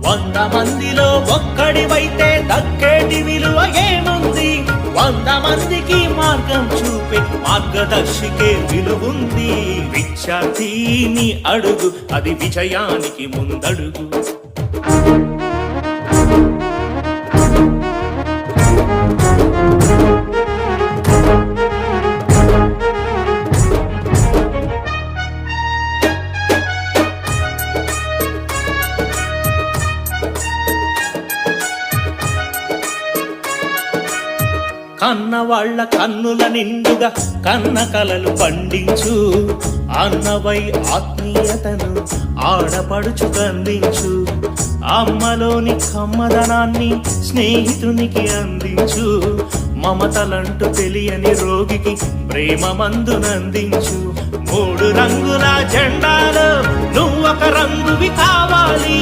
100 మందిలో ఒక్కడివైతే దక్కేటి విలువ ఏముంది? 100 మందికి మార్గం చూపే మార్గదర్శికే విలువుంది. విద్యార్థి నీ అడుగు అది విజయానికి ముందడుగు. కన్నవాళ్ల కన్నుల నిండుగా కన్న కలలు పండించు. అన్నవై ఆత్మీయతను ఆడపడుచుకు అందించు. అమ్మలోని కమ్మదనాన్ని స్నేహితునికి అందించు. మమతలంటూ తెలియని రోగికి ప్రేమ మందునందించు. 3 రంగుల జెండాలో నువ్వొక రంగువి కావాలి.